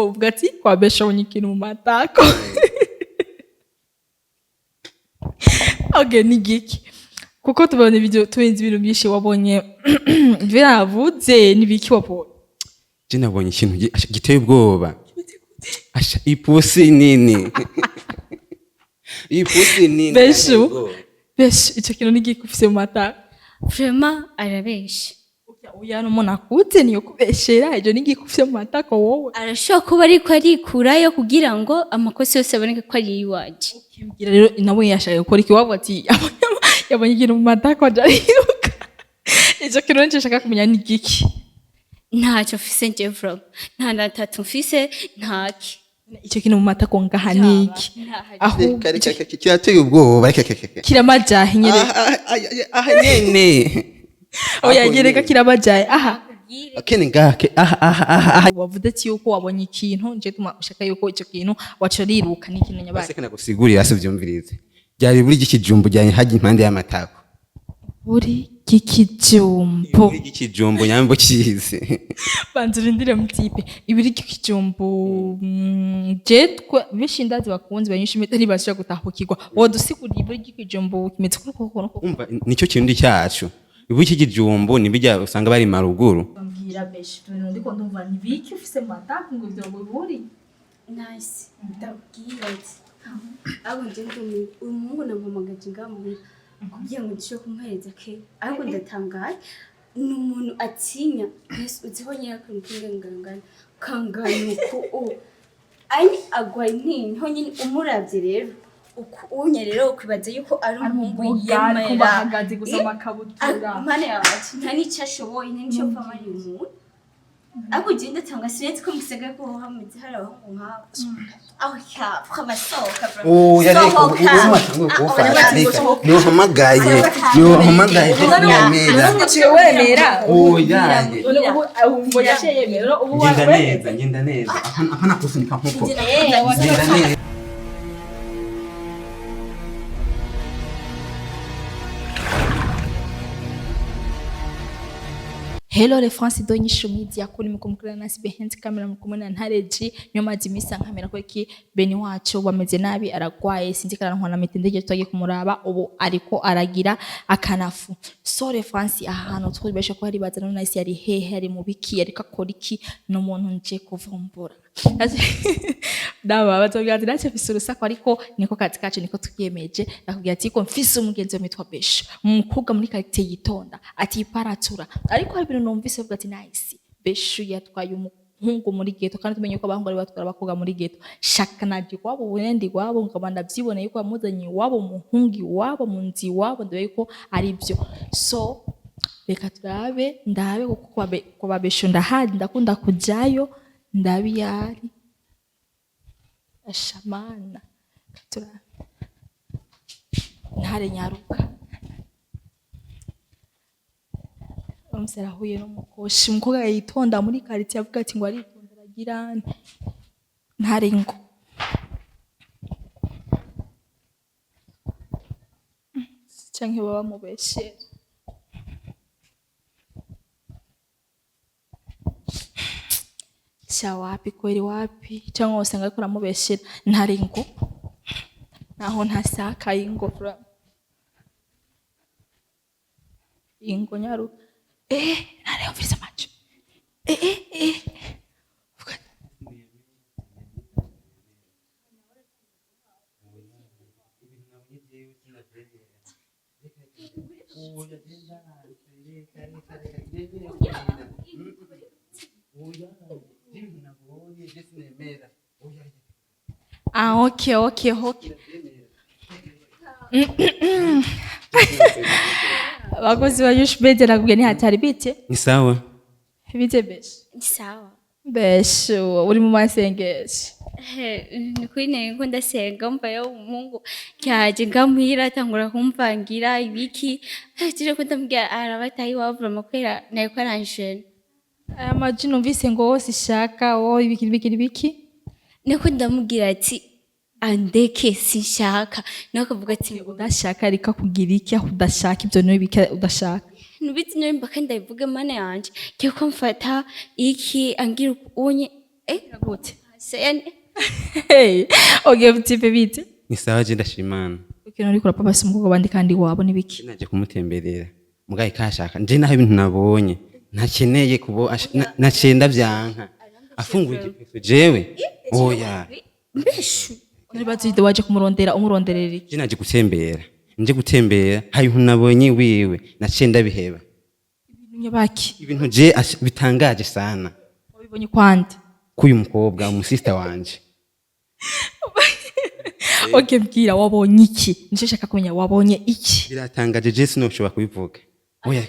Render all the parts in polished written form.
uvuga ati kwabesha ikintu mu matako. Okay, ni giki kuko tubona video tubenze ibintu byinshi wabonye biravuze nibiki wabonye. Je nabonye ikintu giteye ubwoba. Asha ipusi nini. Ipusi nini. Beshu icyo kintu ni giki ufise mu matako. Vraiment arabesha. Oya no mona kute niyo kubeshera ejo nigi kufye mu matako wowe arashaka kuba ariko arikurayo kugira ngo amakosa yose aboneke ko ari iwaje. Kimbwira rero nawe yashaka gukora iki wabo ati yabonye ikintu mu matako ajariruka. Icyo kintu nshaka kumenya ni giki. Ntacyo mfise nje vlog nta natatu mfise ntaki. Icyo kintu mu matako ngaha niki aho kirateye ubwoba kiramajahe nyere aha nyene. Oya gereka kirabajaye aha akene ngake aha wavuze ati yuko wabonye ikintu nje tuma ushaka yuko icyo kintu wacariruka ni ikintu nyabaye baseka nagusigurira asuvyumvirize byari buri gikijumbo cyane haje impande y'amatako buri gikijumbo nyambo kize banzurindire mutipe ibiri gikijumbo jetwe bishindazi bakunze banyishimye ari bashaka gutahukirwa wodusigurira ibiri gikijumbo kimetse kuko umva nicyo kintu cyacu Ibuki kijumbo nibijya usanga bari maruguru. Bambwira beshi tuntu ndiko ndumva nibiki ufise matako ngo byo buri. Nice. Ndabwira ati. Abo nje ndumwe umuntu nampamagaje ngamu kugira ngo ndisho kumuhereza ke. Ariko ndatangaye n'umuntu atinya uziho nyaka nkingangana kanganuko ai agwaye ntinho nyine umuravye rero unye rero ukwibaza yuko ari umuhungu yemera bahagaze gusoma kabutura mane yacu nta nicyo ashoboye n'icyo pfa mari umuntu ako genda tanga siretse ko musega ko hameze hari abahungu nk'abo aho ya kwamasoka bro yareko umatango kufa niyo hamagaye nyamera n'umuciye wemera yaje ubu yaciye yemera ubu ngenda neza apana kusunika nkuko ngenda neza. Hello les France do INYISHU media kuri mukumukira nasi behind camera mukumuna ntareji nyomazi misa nkamera ko iki beni wacu bameze nabi aragwaye sinzikana nkwana mitendege twagiye kumuraba ubu ariko aragira akanafu so les France ahantu twibeshe ko hari bazana nasi yari hehe ari mu biki ariko akora iki no muntu nje kuvumbura Daba batubwira ati nace mfise urusako ariko niko kazi kacu niko tukiyemeje nakubwira ati ko mfise umugenzi witwa Beshu umukobwa muri karite yitonda ati iparatura ariko hari ibintu numvise bavuga ati nice Beshu yatwaye umuhungu muri ghetto kandi tumenye ko abahungu ari batwara abakobwa muri ghetto shaka naje kwabo burendi kwabo ngabanda byibone yuko amuzanye wabo muhungi wabo munzi wabo ndo yuko ari byo so reka turabe ndabe kuko Beshu ndahari ndakunda kujayo ndabi yari ashamana tura ntare nyaruka umusera huye no mukoshi umukobwa yitonda muri quartier avuga ati ngo aritonda ragirane ntare ngo canke baba mubeshe wapi kweli wapi cyangwa usanga akora mubeshera ntari ngo naho ntasaka ingo fra ingo nyaru nare umviriza macho Okay. Bakozi wa INYISHU media nakubwiye ni hatari bite? Ni sawa. Bite Beshu? Ni sawa. Beshu uri mu masengesho. Ni kwine ngo ndasenga mva yo umungu cyaje ngamuhira tangura kumvangira ibiki tije ko ndambya arabatayi wavura makwera nayo kwaranjene. Amajini numvise ngo wose ishaka wo ibiki niko ndamubwira ati andeke sinshaka nakavuga ati udashaka rika kugira iki udashaka ibyo no bika udashaka nubitse no mbaka ndavuga mana yanje cyo mfata iki angira unye gute Hey, okay mtipe bite? Ni sawa je ndashimana. Ukino uriko urapapa si umukobwa bandi kandi wabo nibiki? Naje kumutemberera. Mugaye kashaka. Nje naho ibintu nabonye. Ntakeneye kubo nacenda vyanka. Afungura igipeso jewe. Oya. Mbeshu. Nibazide waje kumurondera umuronderera iki? Je naje gutembera. Nje gutembera hari ibintu nabonye wiwe nacenda biheba. Ibintu nyabaki? Ibintu je bitangaje sana. Wabibonye kwande? Kuyu mukobwa umusista wanje. Okay mbwira wabonye iki? Nico shaka kumenya wabonye iki? Biratangaje je sinoshobora kubivuga. Oya.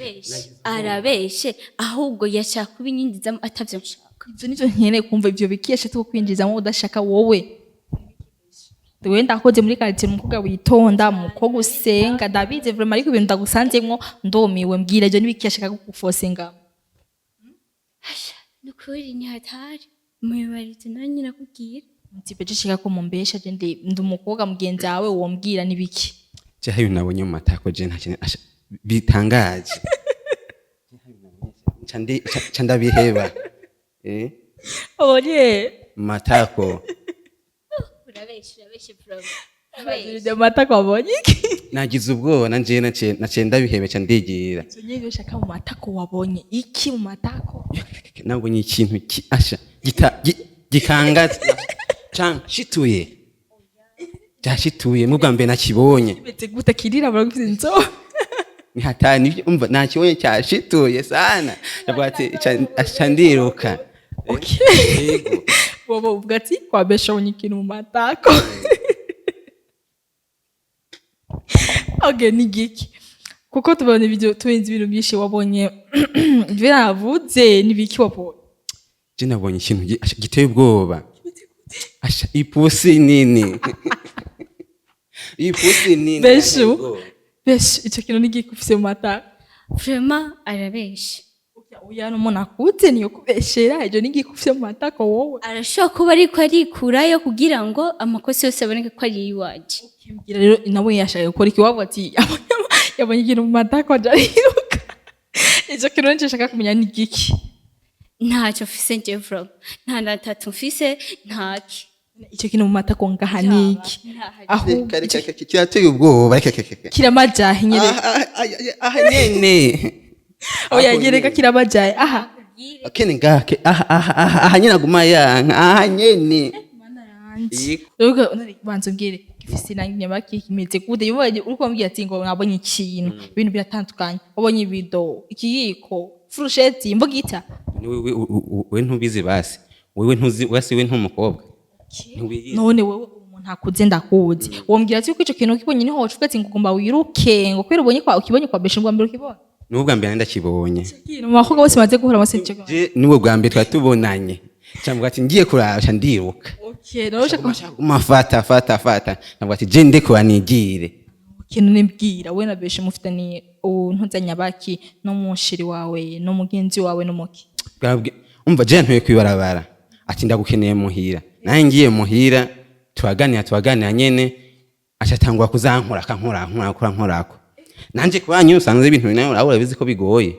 Arabeshe ahubwo yashaka kubinyinjiza atavyo nshaka. Ivyo nivyo nkeneye kumva ivyo bikiyeshe tuko kwinjizamo udashaka wowe. Dewe ndakoze muri quartier umukobwa witonda umukobwa usenga ndabize vraiment ariko ibintu ndagusanzemwo ndomiwe mbwira je nibikiyashaka kugufosenga. Nukuri ni hatari. Mwibarite nanyi nakubwira. Mtipe jishika ko mumbesha je ndi umukobwa mugenzi wawe wombwira nibiki? Je hayo nabonye mu matako je ntakene bitangaje. Chanda biheba. Oye. Matako. Urabeshe bro. Abajije matako wabonye iki? Nagize ubwoba nanje nacenda bihebe candigira. Nyego shaka mu matako wabonye iki mu matako? Nabonye ikintu asha gikangaza. Chan shituye. Jashituye mubwa mbe nakibonye. Bete gute kirira baragufite inzo. Ni hatani umva nakibonye cyashituye sana. Yabwate achandiruka. Okay. Yego. Bobo ubwati kwabesha ikintu mu matako. Okay ni giki. Kuko tubona video tuwenze ibintu byinshi wabonye biravuze nibiki wabonye. Je nabonye ikintu giteye ubwoba. Asha ipusi nini. Ipusi nini. Beshu icyo kintu nigiki ufise mu matako. Vraiment arabeshe. Oya no mona kute niyo kubeshera ejo nigiki ufise mu matako wowe. Arashobora kuba ariko arikurayo kugira ngo amakosa yose aboneke ko ari iwaje. Kimbwira rero nawe yashaka gukora ikiwabo ati yabonye ikintu mu matako ajariruka. Icyo kintu nshaka kumenya nigiki. Ntacyo mfise nje vlog. Nta natatu mfise ntaki. Icyo kintu mu matako ngaha niki. Aho kirateye ubwoba kiramajahe nyene. Aha nyene. Oya gereka kiramajahe. Aha. Akene ngake aha nyene aguma yanka aha nyene. Mana yanje. Yoga unari banzo ngire gifise nanyabaki kimeze kude yobaye uriko mbwiye ati ngo nabonye ikintu ibintu biratandukanye. Wabonye ibido ikiyiko furusheti imbugita. We ntubizi basi. Wewe ntuzi wasi we ntumukobwa. None wewe umuntu akuze ndakuzi. Wombwira ati uko ico kintu kibonye niho wacuka ati ngugomba wiruke ngo kwera ubonye kwa ukibonye kwa besha ngo mbere ukibona. Nubwo mbere ndakibonye. Kintu makobwa bose maze guhura bose cyo. Je niwe bwa mbere twatubonanye. Cyangwa ati ngiye kurabasha ndiruka. Okay, rosha fata. Nabwo ati je ndeko anigire. Kintu nimbwira we na besha mufitani ntuzanya baki no mushiri wawe no mugenzi wawe no muki. Umva je ntuye kwibarabara. Ati ndagukeneye muhira. Naye ngiye muhira twaganira nyene acatangwa kuzankora kankorako. Nanje kubanyu usanze ibintu nayo urabura bizi ko bigoye.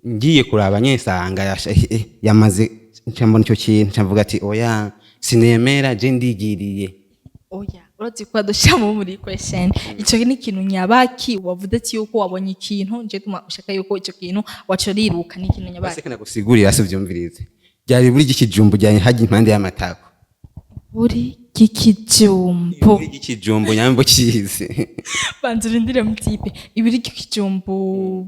Ngiye kuraba nyesanga yamaze cyambona icyo kintu cyamvuga ati oya sinemera je ndigiriye. Oya urati kwa doshamo muri question. Ico ni ikintu nyabaki wavuze ati yuko wabonye ikintu nje tuma ushaka yuko ico kintu wacoriruka ni ikintu nyabaki. Ese kana gusigurira asuvyumvirize. Byari buri gikijumbu jyanye haje impande y'amatako. Buri gikijumbu. Buri gikijumbu nyambo kize. Banzurindire mutipe. Ibiri gikijumbu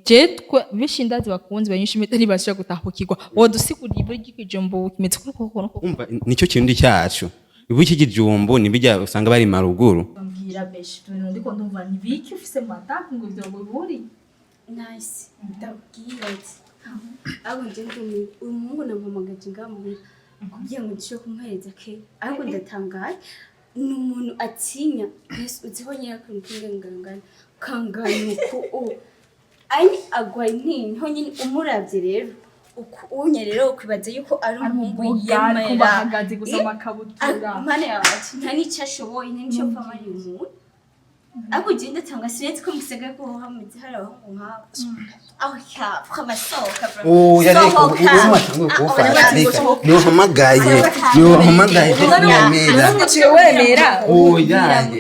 jetwe bishindazi bakunzi banyishimita ntibashaka gutahukirwa. Wodusigurira ibiri gikijumbu kimeze kuko. Umva nicyo kintu cyacu. Ibiri gikijumbu nibijya usanga bari maruguru. Bambwira beshi tuntu ndiko ndumva nibiki ufise mu matako ngo ivyo buri. Nice. Ndabwira ati abo nje ndumi umuntu nampamagaje ngamuhira kugira ngo ndisho kumhereza ke ariko ndatangaye n'umuntu atinya Yesu uziho nyaka nkingangana kanganuko ari agwaye ntinho nyine umuravye rero unye rero ukwibaza yuko ari umuhungu yemera kuba hagaze gusoma kabutura mane yacu nta nicyo ashoboye nta nicyo pfa mari umuntu ariko je ndatanga sinzi ko musega ko hameze hari abahungu nk'abo aho ya kwamasoka Oh, yareka ubuzima cyangwa kufata niyo hamagaye nyemera Numuciye wemera. Oh, yaje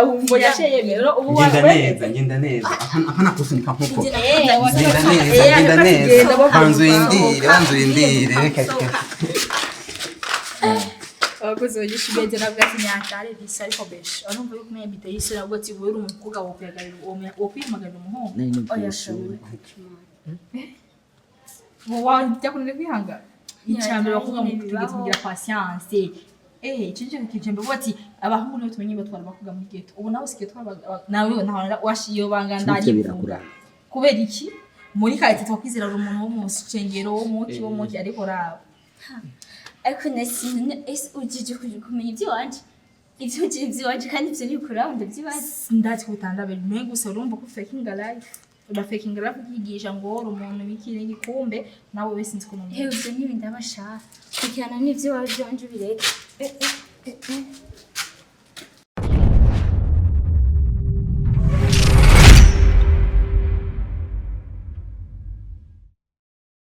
Ubu yaciye yemera ubu ngenda neza apana kusunika nkuko ngenda neza banzu indire reka abakozi bagishibeze nabwo ati nyatare bisa ariko besha urumva yuko umenya bita yisira ubwo ati buri umukobwa wo kwiyagarira wo kwimagana umuhungu oya shobora wajya kunene kwihanga icyambere bakuvuga ngo tutegetse kugira patience icyo kijembe bati abahungu nibo tumenye batwara bakuga mu ghetto ubu nawe sikiye twaba nawe ntaho washiyo bangandari kubera iki muri kayite twakwizera umuntu wo mu cengero wo muki ariko rabo ariko nasine ujije kumenya ibyo wanje ibyo wanje kandi ibyo bikuraho ndabyibaza ndazi kubitandabira mwe gusa urumva ko faking life faking life yigisha ngo umuntu bikire igikumbe nawe wese nzi ko hewe ibyo n'ibindi abashaka kujyana n'ibyo wanje bireke